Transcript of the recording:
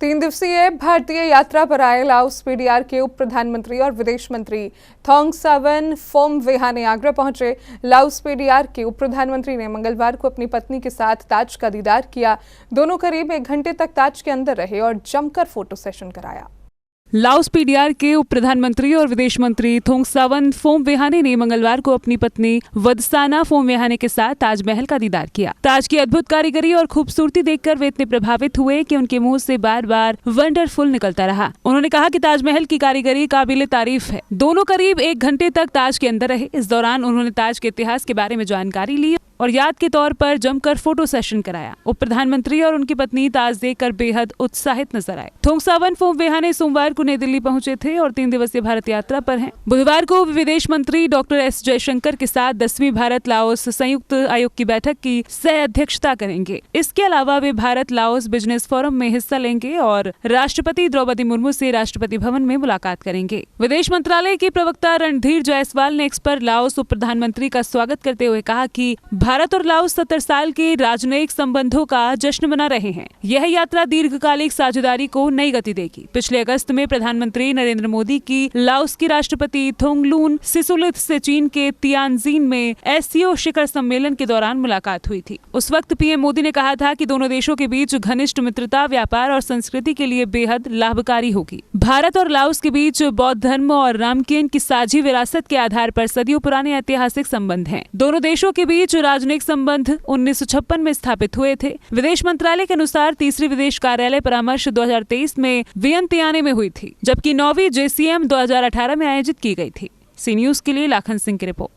3 दिवसीय भारतीय यात्रा पर आए लाओस पीडीआर के उप प्रधानमंत्री और विदेश मंत्री थॉन्गसावन फोमविहाने आगरा पहुंचे। लाओस पीडीआर के उप प्रधानमंत्री ने मंगलवार को अपनी पत्नी के साथ ताज का दीदार किया। दोनों करीब 1 घंटे तक ताज के अंदर रहे और जमकर फोटो सेशन कराया। लाओस पीडीआर के उप प्रधानमंत्री और विदेश मंत्री थोंगसावन फोमविहाने ने मंगलवार को अपनी पत्नी वदसाना फोमविहाने के साथ ताजमहल का दीदार किया। ताज की अद्भुत कारीगरी और खूबसूरती देखकर वे इतने प्रभावित हुए कि उनके मुंह से बार बार वंडरफुल निकलता रहा। उन्होंने कहा कि ताजमहल की कारीगरी काबिले तारीफ है। दोनों करीब 1 घंटे तक ताज के अंदर रहे। इस दौरान उन्होंने ताज के इतिहास के बारे में जानकारी ली और याद के तौर पर जमकर फोटो सेशन कराया। उप प्रधानमंत्री और उनकी पत्नी ताज देखकर बेहद उत्साहित नजर आए। थोंगसावन फोमविहाने सोमवार को नई दिल्ली पहुंचे थे और 3 दिवसीय भारत यात्रा पर हैं। बुधवार को विदेश मंत्री डॉक्टर एस जयशंकर के साथ 10वीं भारत लाओस संयुक्त आयोग की बैठक की सह अध्यक्षता करेंगे। इसके अलावा वे भारत लाओस बिजनेस फोरम में हिस्सा लेंगे और राष्ट्रपति द्रौपदी मुर्मू से राष्ट्रपति भवन में मुलाकात करेंगे। विदेश मंत्रालय के प्रवक्ता रणधीर जायसवाल ने एक्स पर लाओस उप प्रधानमंत्री का स्वागत करते हुए कहा कि भारत और लाओस 70 साल के राजनयिक संबंधों का जश्न मना रहे हैं। यह यात्रा दीर्घकालिक साझेदारी को नई गति देगी। पिछले अगस्त में प्रधानमंत्री नरेंद्र मोदी की लाओस की राष्ट्रपति थोंगलून सिसुलिथ से चीन के तियानजिन में एससीओ शिखर सम्मेलन के दौरान मुलाकात हुई थी। उस वक्त पीएम मोदी ने कहा था कि दोनों देशों के बीच घनिष्ठ मित्रता व्यापार और संस्कृति के लिए बेहद लाभकारी होगी। भारत और लाओस के बीच बौद्ध धर्म और रामकिन की साझी विरासत के आधार पर सदियों पुराने ऐतिहासिक संबंध हैं। दोनों देशों के बीच राजनयिक संबंध 1956 में स्थापित हुए थे। विदेश मंत्रालय के अनुसार तीसरी विदेश कार्यालय परामर्श 2023 में वियंतियाने में हुई थी, जबकि 9वीं JCM 2018 में आयोजित की गई थी। सी न्यूज के लिए लाखन सिंह की रिपोर्ट।